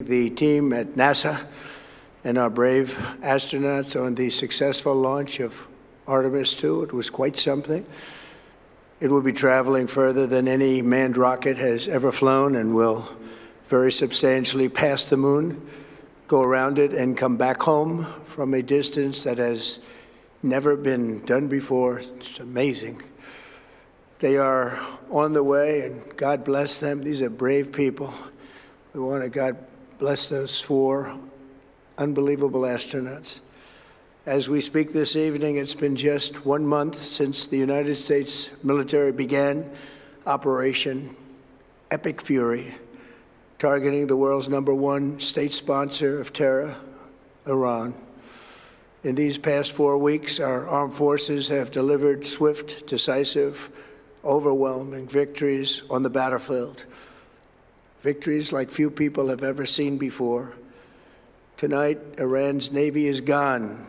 The team at NASA and our brave astronauts on the successful launch of Artemis 2. It was quite something. It will be traveling further than any manned rocket has ever flown and will very substantially pass the moon, go around it, and come back home from a distance that has never been done before. It's amazing. They are on the way, and God bless them. These are brave people. We want to God bless those 4 unbelievable astronauts. As we speak this evening, it's been just 1 month since the United States military began Operation Epic Fury, targeting the world's #1 state sponsor of terror, Iran. In these past 4 weeks, our armed forces have delivered swift, decisive, overwhelming victories on the battlefield. Victories like few people have ever seen before. Tonight, Iran's Navy is gone.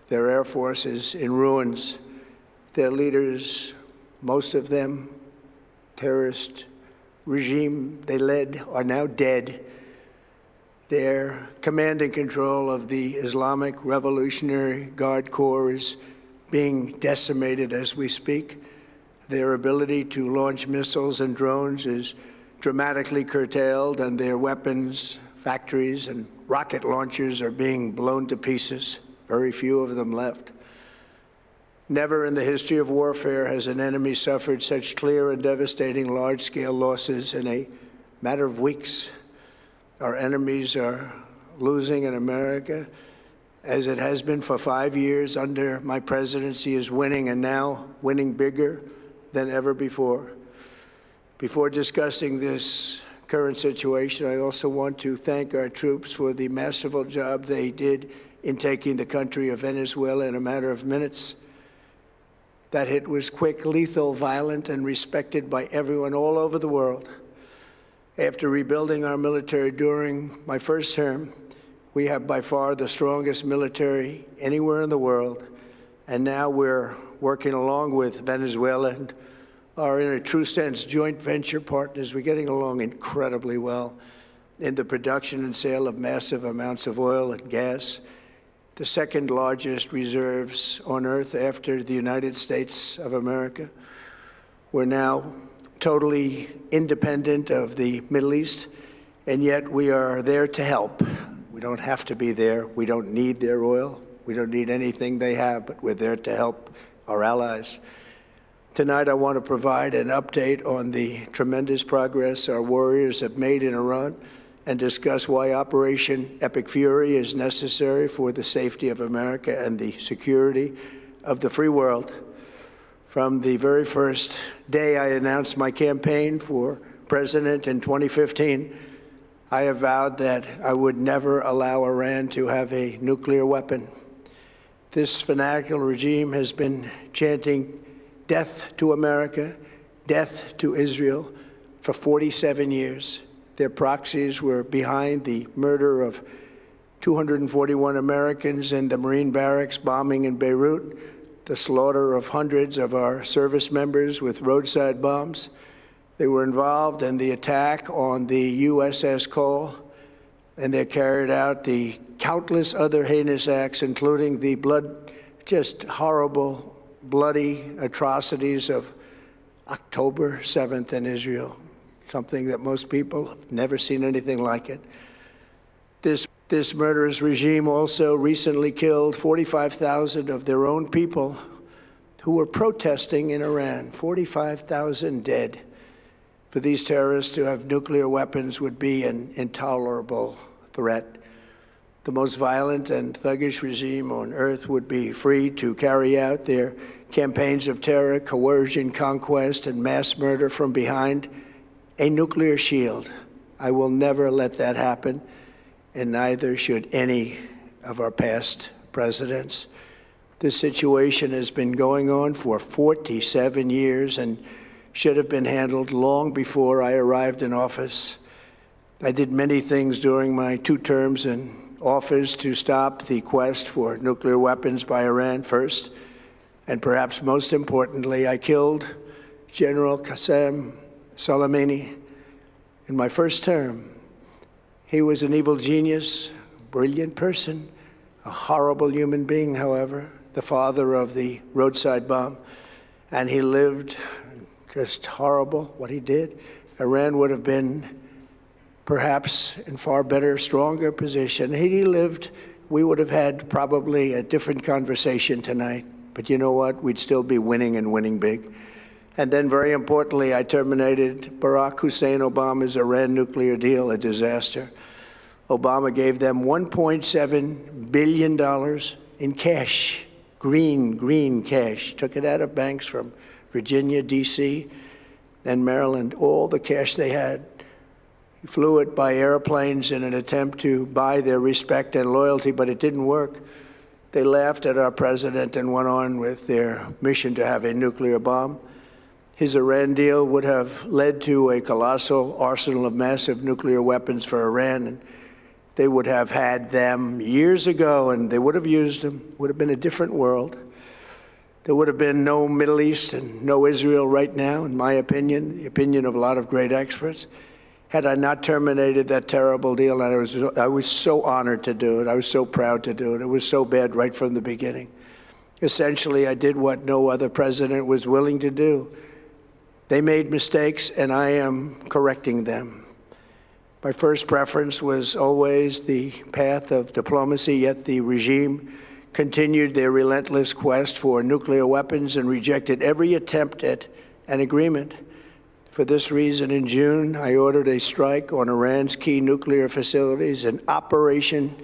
Their Air Force is in ruins. Their leaders, most of them, terrorist regime they led, are now dead. Their command and control of the Islamic Revolutionary Guard Corps is being decimated as we speak. Their ability to launch missiles and drones is dramatically curtailed, and their weapons, factories, and rocket launchers are being blown to pieces. Very few of them left. Never in the history of warfare has an enemy suffered such clear and devastating large-scale losses in a matter of weeks. Our enemies are losing in America, as it has been for 5 years under my presidency, is winning, and now winning bigger than ever before. Before discussing this current situation, I also want to thank our troops for the masterful job they did in taking the country of Venezuela in a matter of minutes. That hit was quick, lethal, violent, and respected by everyone all over the world. After rebuilding our military during my first term, we have by far the strongest military anywhere in the world. And now we're working along with Venezuela and are, in a true sense, joint venture partners. We're getting along incredibly well in the production and sale of massive amounts of oil and gas, the second largest reserves on Earth after the United States of America. We're now totally independent of the Middle East, and yet we are there to help. We don't have to be there. We don't need their oil. We don't need anything they have, but we're there to help our allies. Tonight, I want to provide an update on the tremendous progress our warriors have made in Iran and discuss why Operation Epic Fury is necessary for the safety of America and the security of the free world. From the very first day I announced my campaign for president in 2015, I have vowed that I would never allow Iran to have a nuclear weapon. This fanatical regime has been chanting death to America, death to Israel for 47 years. Their proxies were behind the murder of 241 Americans in the Marine barracks bombing in Beirut, the slaughter of hundreds of our service members with roadside bombs. They were involved in the attack on the USS Cole, and they carried out the countless other heinous acts, including the just horrible, bloody atrocities of October 7th in Israel, something that most people have never seen anything like it. This murderous regime also recently killed 45,000 of their own people who were protesting in Iran. 45,000 dead. For these terrorists to have nuclear weapons would be an intolerable threat. The most violent and thuggish regime on earth would be free to carry out their campaigns of terror, coercion, conquest, and mass murder from behind a nuclear shield. I will never let that happen, and neither should any of our past presidents. This situation has been going on for 47 years and should have been handled long before I arrived in office. I did many things during my 2 terms in office to stop the quest for nuclear weapons by Iran first, and perhaps most importantly, I killed General Qasem Soleimani in my first term. He was an evil genius, brilliant person, a horrible human being, however, the father of the roadside bomb. And he lived just horrible what he did. Iran would have been perhaps in far better, stronger position. Had he lived, we would have had probably a different conversation tonight. But you know what? We'd still be winning and winning big. And then, very importantly, I terminated Barack Hussein Obama's Iran nuclear deal, a disaster. Obama gave them $1.7 billion in cash, green cash. Took it out of banks from Virginia, D.C., and Maryland, all the cash they had. He flew it by airplanes in an attempt to buy their respect and loyalty, but it didn't work. They laughed at our president and went on with their mission to have a nuclear bomb. His Iran deal would have led to a colossal arsenal of massive nuclear weapons for Iran, and they would have had them years ago, and they would have used them. It would have been a different world. There would have been no Middle East and no Israel right now, in my opinion, the opinion of a lot of great experts, had I not terminated that terrible deal. And I was so honored to do it. I was so proud to do it. It was so bad right from the beginning. Essentially, I did what no other president was willing to do. They made mistakes, and I am correcting them. My first preference was always the path of diplomacy, yet the regime continued their relentless quest for nuclear weapons and rejected every attempt at an agreement. For this reason, in June, I ordered a strike on Iran's key nuclear facilities, an Operation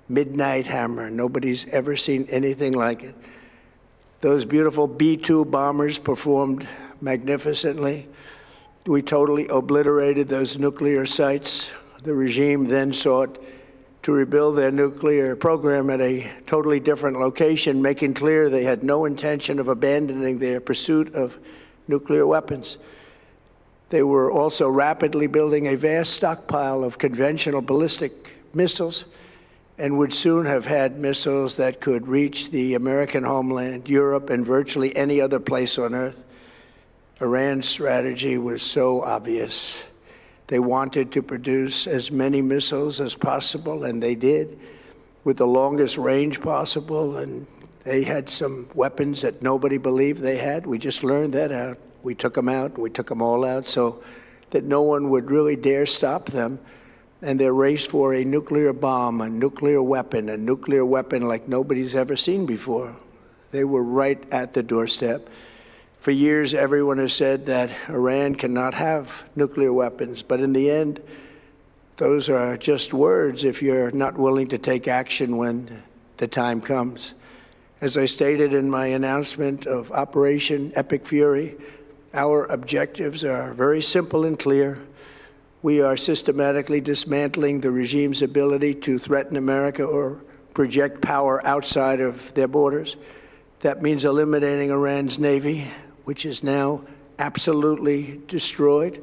Midnight Hammer. Nobody's ever seen anything like it. Those beautiful B-2 bombers performed magnificently. We totally obliterated those nuclear sites. The regime then sought to rebuild their nuclear program at a totally different location, making clear they had no intention of abandoning their pursuit of nuclear weapons. They were also rapidly building a vast stockpile of conventional ballistic missiles and would soon have had missiles that could reach the American homeland, Europe, and virtually any other place on Earth. Iran's strategy was so obvious. They wanted to produce as many missiles as possible, and they did, with the longest range possible, and they had some weapons that nobody believed they had. We just learned that out. We took them out. We took them all out so that no one would really dare stop them. And their race for a nuclear bomb, a nuclear weapon like nobody's ever seen before. They were right at the doorstep. For years, everyone has said that Iran cannot have nuclear weapons, but in the end, those are just words if you're not willing to take action when the time comes. As I stated in my announcement of Operation Epic Fury, our objectives are very simple and clear. We are systematically dismantling the regime's ability to threaten America or project power outside of their borders. That means eliminating Iran's Navy, which is now absolutely destroyed,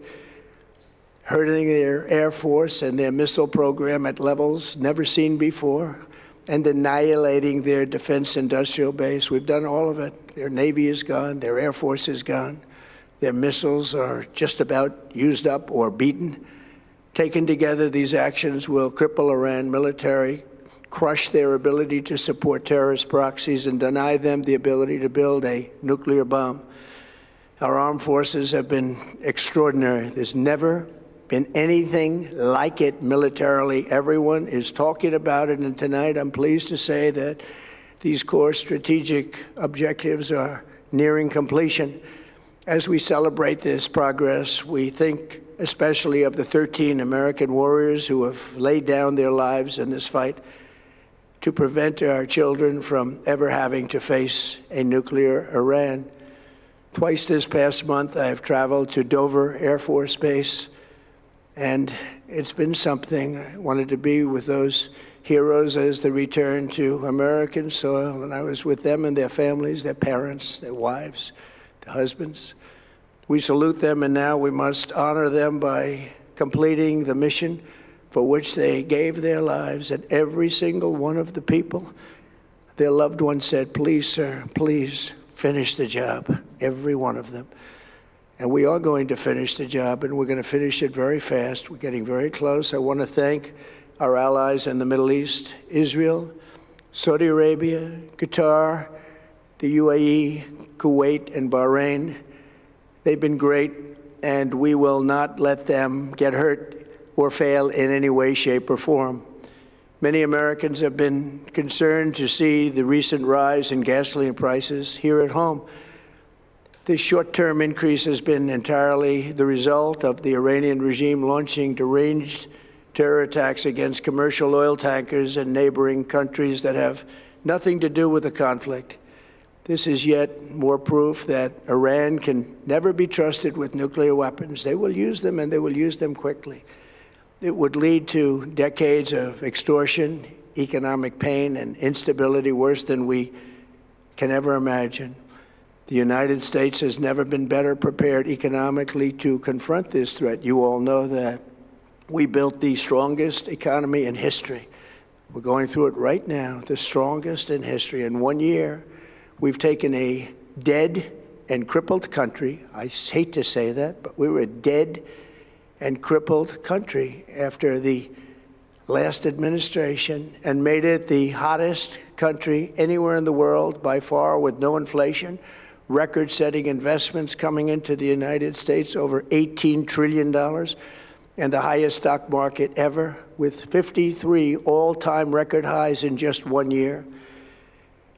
hurting their Air Force and their missile program at levels never seen before, and annihilating their defense industrial base. We've done all of it. Their Navy is gone, their Air Force is gone, their missiles are just about used up or beaten. Taken together, these actions will cripple Iran military, crush their ability to support terrorist proxies, and deny them the ability to build a nuclear bomb. Our armed forces have been extraordinary. There's never been anything like it militarily. Everyone is talking about it, and tonight I'm pleased to say that these core strategic objectives are nearing completion. As we celebrate this progress, we think especially of the 13 American warriors who have laid down their lives in this fight to prevent our children from ever having to face a nuclear Iran. Twice this past month, I have traveled to Dover Air Force Base, and it's been something. I wanted to be with those heroes as they return to American soil, and I was with them and their families, their parents, their wives, their husbands. We salute them, and now we must honor them by completing the mission for which they gave their lives. And every single one of the people, their loved ones said, "Please, sir, please finish the job." Every one of them. And we are going to finish the job, and we're going to finish it very fast. We're getting very close. I want to thank our allies in the Middle East, Israel, Saudi Arabia, Qatar, the UAE, Kuwait, and Bahrain. They've been great, and we will not let them get hurt or fail in any way, shape, or form. Many Americans have been concerned to see the recent rise in gasoline prices here at home. This short-term increase has been entirely the result of the Iranian regime launching deranged terror attacks against commercial oil tankers in neighboring countries that have nothing to do with the conflict. This is yet more proof that Iran can never be trusted with nuclear weapons. They will use them, and they will use them quickly. It would lead to decades of extortion, economic pain, and instability worse than we can ever imagine. The United States has never been better prepared economically to confront this threat. You all know that. We built the strongest economy in history. We're going through it right now, the strongest in history. In 1 year, we've taken a dead and crippled country. I hate to say that, but we were a dead and crippled country after the last administration and made it the hottest country anywhere in the world by far, with no inflation, record-setting investments coming into the United States, over $18 trillion, and the highest stock market ever, with 53 all-time record highs in just 1 year.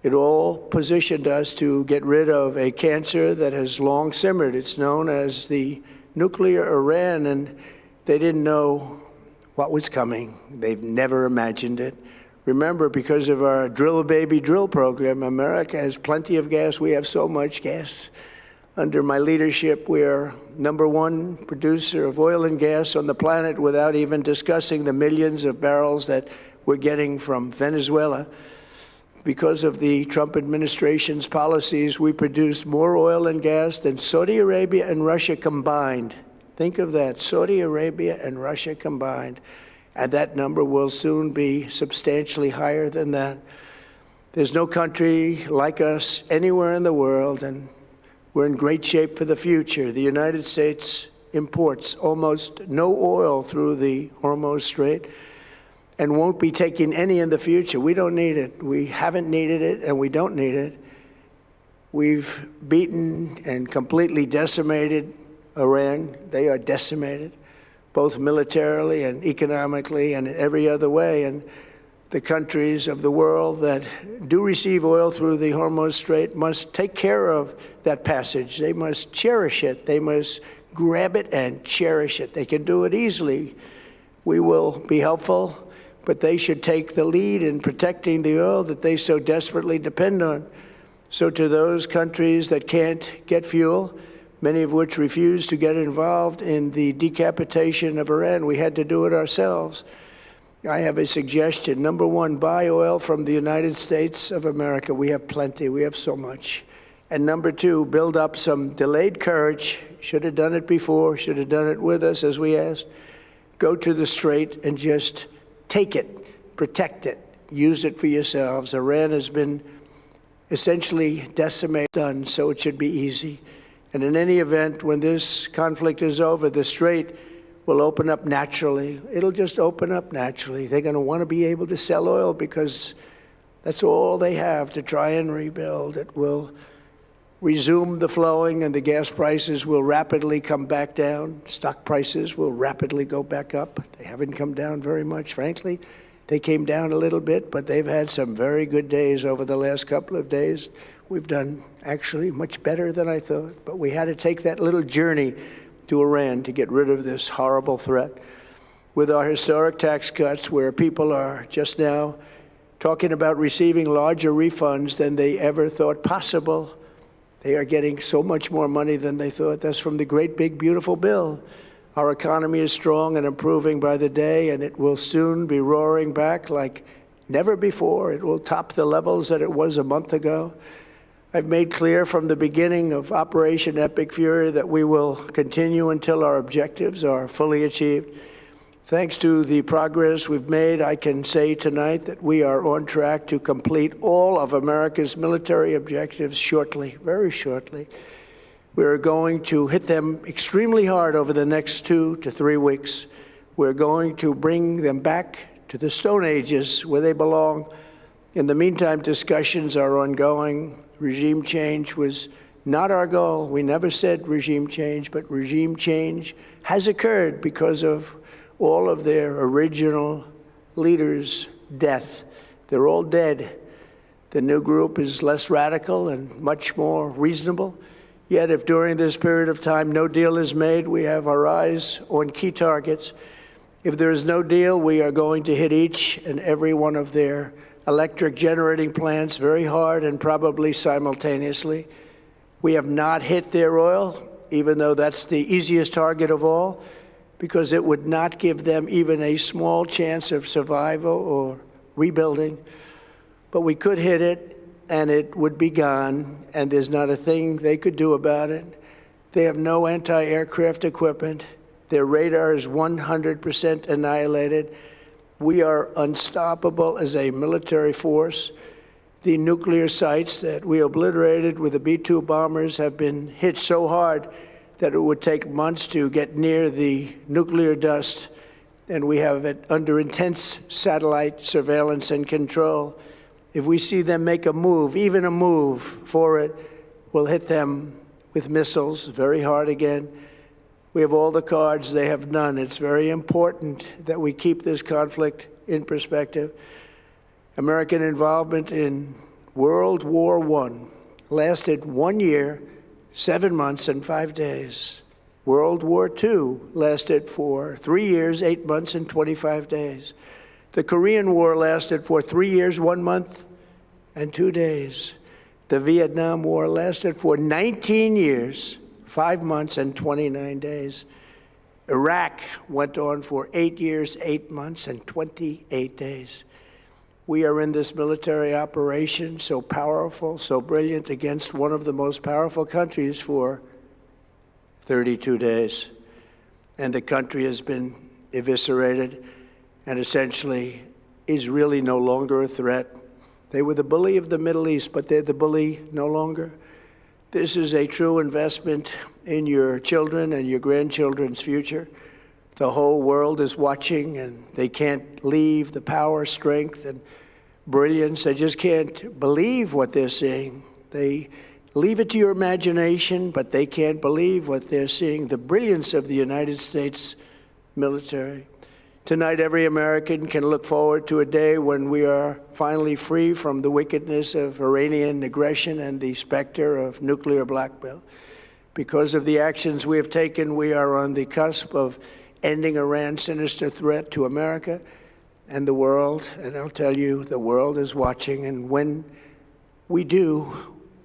It all positioned us to get rid of a cancer that has long simmered. It's known as the nuclear Iran, and they didn't know what was coming. They've never imagined it. Remember, because of our Drill Baby Drill program, America has plenty of gas. We have so much gas. Under my leadership, we are #1 producer of oil and gas on the planet, without even discussing the millions of barrels that we're getting from Venezuela. Because of the Trump administration's policies, we produce more oil and gas than Saudi Arabia and Russia combined. Think of that, Saudi Arabia and Russia combined. And that number will soon be substantially higher than that. There's no country like us anywhere in the world, and we're in great shape for the future. The United States imports almost no oil through the Hormuz Strait and won't be taking any in the future. We don't need it. We haven't needed it, and we don't need it. We've beaten and completely decimated Iran. They are decimated, both militarily and economically and in every other way. And the countries of the world that do receive oil through the Hormuz Strait must take care of that passage. They must cherish it. They must grab it and cherish it. They can do it easily. We will be helpful, but they should take the lead in protecting the oil that they so desperately depend on. So to those countries that can't get fuel, many of which refuse to get involved in the decapitation of Iran, we had to do it ourselves. I have a suggestion. #1, buy oil from the United States of America. We have plenty. We have so much. And #2, build up some delayed courage. Should have done it before. Should have done it with us, as we asked. Go to the Strait and just take it, protect it, use it for yourselves. Iran has been essentially decimated, done, so it should be easy. And in any event, when this conflict is over, the Strait will open up naturally. It'll just open up naturally. They're going to want to be able to sell oil because that's all they have to try and rebuild. It will resume the flowing, and the gas prices will rapidly come back down. Stock prices will rapidly go back up. They haven't come down very much, frankly. They came down a little bit, but they've had some very good days over the last couple of days. We've done actually much better than I thought, but we had to take that little journey to Iran to get rid of this horrible threat. With our historic tax cuts, where people are just now talking about receiving larger refunds than they ever thought possible, they are getting so much more money than they thought. That's from the great big beautiful bill. Our economy is strong and improving by the day, and it will soon be roaring back like never before. It will top the levels that it was a month ago. I've made clear from the beginning of Operation Epic Fury that we will continue until our objectives are fully achieved. Thanks to the progress we've made, I can say tonight that we are on track to complete all of America's military objectives shortly, very shortly. We're going to hit them extremely hard over the next 2 to 3 weeks. We're going to bring them back to the Stone Ages where they belong. In the meantime, discussions are ongoing. Regime change was not our goal. We never said regime change, but regime change has occurred because of all of their original leaders' death. They're all dead. The new group is less radical and much more reasonable. Yet if during this period of time no deal is made, we have our eyes on key targets. If there is no deal, we are going to hit each and every one of their electric generating plants very hard and probably simultaneously. We have not hit their oil, even though that's the easiest target of all, because it would not give them even a small chance of survival or rebuilding. But we could hit it, and it would be gone, and there's not a thing they could do about it. They have no anti-aircraft equipment. Their radar is 100% annihilated. We are unstoppable as a military force. The nuclear sites that we obliterated with the B-2 bombers have been hit so hard that it would take months to get near the nuclear dust, and we have it under intense satellite surveillance and control. If we see them make a move, even a move for it, we'll hit them with missiles very hard again. We have all the cards, they have none. It's very important that we keep this conflict in perspective. American involvement in World War I lasted 1 year, 7 months, and 5 days. World War II lasted for 3 years, 8 months, and 25 days. The Korean War lasted for 3 years, 1 month, and 2 days. The Vietnam War lasted for 19 years, 5 months, and 29 days. Iraq went on for 8 years, 8 months, and 28 days. We are in this military operation, so powerful, so brilliant, against one of the most powerful countries for 32 days. And the country has been eviscerated and essentially is really no longer a threat. They were the bully of the Middle East, but they're the bully no longer. This is a true investment in your children and your grandchildren's future. The whole world is watching, and they can't leave the power, strength, and brilliance. They just can't believe what they're seeing. They leave it to your imagination, but they can't believe what they're seeing, the brilliance of the United States military. Tonight, every American can look forward to a day when we are finally free from the wickedness of Iranian aggression and the specter of nuclear blackmail. Because of the actions we have taken, we are on the cusp of ending Iran's sinister threat to America and the world. And I'll tell you, the world is watching. And when we do,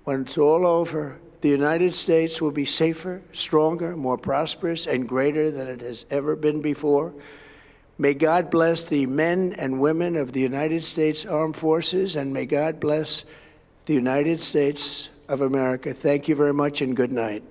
when it's all over, the United States will be safer, stronger, more prosperous, and greater than it has ever been before. May God bless the men and women of the United States Armed Forces, and may God bless the United States of America. Thank you very much and good night.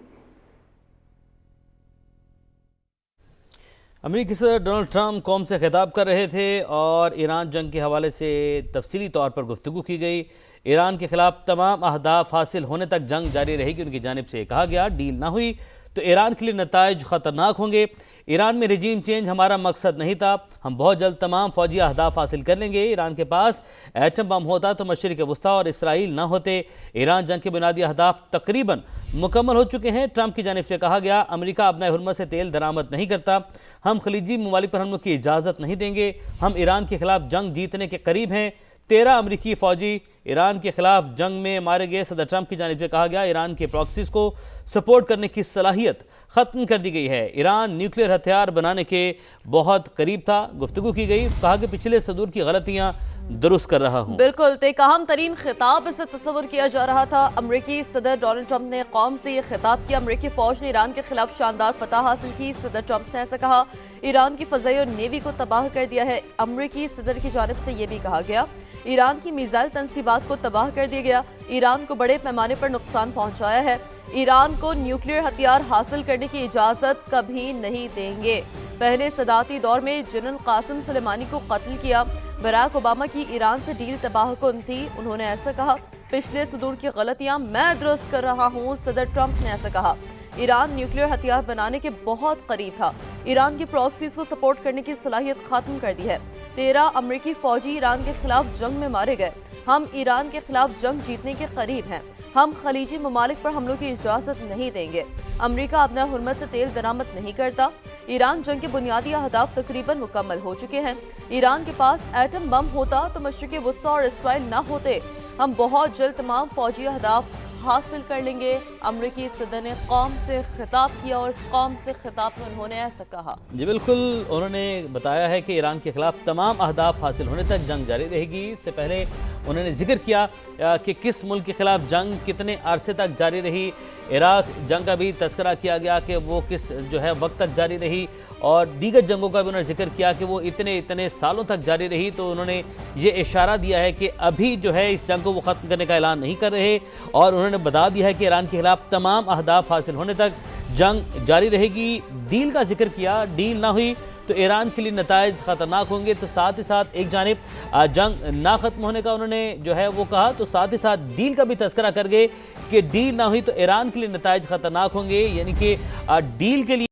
अमेरिकी सदर Donald Trump कौम से खिताब कर रहे थे और Iran जंग के हवाले से तफसीली तौर पर गुफ्तगू की गई। ईरान के खिलाफ तमाम अहदाफ हासिल होने तक जंग जारी रहेगी। उनकी जानिब से कहा गया, डील ना हुई तो ईरान के लिए नताइज ख़तरनाक होंगे। ईरान में रजीम चेंज हमारा मकसद नहीं था। हम बहुत जल्द तमाम फौजी अहदाफ हासिल कर लेंगे। ईरान के पास एटम बम होता तो मशरिक़ वस्ता और इसराइल ना होते। ईरान जंग के बुनियादी अहदाफ तकरीबन मुकम्मल हो चुके हैं। ट्रंप की जानिब से कहा गया, अमेरिका अपना हुर्मत से तेल दरामद नहीं करता। हम खलीजी ममालिक पर हमलों की इजाज़त नहीं देंगे। हम ईरान के खिलाफ जंग जीतने के करीब हैं। 13 अमरीकी फ़ौजी ईरान के खिलाफ जंग में मारे गए। सदर ट्रंप की जानिब से कहा गया, ईरान के प्रॉक्सीज को सपोर्ट करने की सलाहियत ख़त्म कर दी गई है। ईरान न्यूक्लियर हथियार बनाने के बहुत करीब था। गुफ्तगू की गई, कहा कि पिछले सदूर की गलतियाँ दुरुस्त कर रहा हूँ। बिल्कुल एक अहम तरीन खिताब इसे तस्वर किया जा रहा था। अमरीकी सदर डोनाल्ड ट्रंप ने कौम से ये खिताब किया। अमरीकी फ़ौज ने ईरान के खिलाफ शानदार फतह हासिल की। सदर ट्रंप ने ऐसा कहा, ईरान की फ़ज़ाई और नेवी को तबाह कर दिया है। अमरीकी सदर की जानिब से ये भी कहा गया, ईरान की मिसाइल तनसीबात को तबाह कर दिया गया। ईरान को बड़े पैमाने पर नुकसान पहुंचाया है। ईरान को न्यूक्लियर हथियार हासिल करने की इजाज़त कभी नहीं देंगे। पहले सदाती दौर में जनरल कासिम सुलेमानी को कत्ल किया। बराक ओबामा की ईरान से डील तबाहकुन थी। उन्होंने ऐसा कहा, पिछले सुदूर की गलतियां मैं दुरुस्त कर रहा हूं, सदर ट्रंप ने ऐसा कहा। ईरान न्यूक्लियर हथियार बनाने के बहुत करीब था। ईरान की प्रॉक्सीज को सपोर्ट करने की सलाहियत खत्म कर दी है। 13 अमेरिकी फौजी ईरान के खिलाफ जंग में मारे गए। हम ईरान के खिलाफ जंग जीतने के करीब हैं। हम खलीजी ममालिक पर हमलों की इजाजत नहीं देंगे। अमेरिका अपना हुर्मत से तेल दरामद नहीं करता। ईरान जंग के बुनियादी अहदाफ तकरीबन मुकम्मल हो चुके हैं। ईरान के पास एटम बम होता तो मशरिक़ी वुस्ता और इसराइल न होते। हम बहुत जल्द तमाम फौजी अहदाफ हासिल कर लेंगे। अमेरिकी सदर ने कौम से खिताब किया और इस कौम से खिताब में उन्होंने ऐसा कहा। जी बिल्कुल, उन्होंने बताया है कि ईरान के खिलाफ तमाम अहदाफ हासिल होने तक जंग जारी रहेगी। इससे पहले उन्होंने जिक्र किया कि किस मुल्क के खिलाफ जंग कितने अरसे तक जारी रही। इराक जंग का भी तस्करा किया गया कि वो किस वक्त तक जारी रही, और दीगर जंगों का भी उन्होंने जिक्र किया कि वो इतने सालों तक जारी रही। तो उन्होंने ये इशारा दिया है कि अभी इस जंग को वो ख़त्म करने का ऐलान नहीं कर रहे, और उन्होंने बता दिया है कि ईरान के खिलाफ तमाम अहदाफ हासिल होने तक जंग जारी रहेगी। डील का जिक्र किया, डील ना हुई तो ईरान के लिए नताइज ख़तरनाक होंगे। तो साथ ही साथ एक जानिब जंग ना ख़त्म होने का उन्होंने वो कहा, तो साथ ही साथ डील का भी तस्करा कर गए कि डील ना हुई तो ईरान के लिए नताइज ख़तरनाक होंगे। यानी कि डील के लिए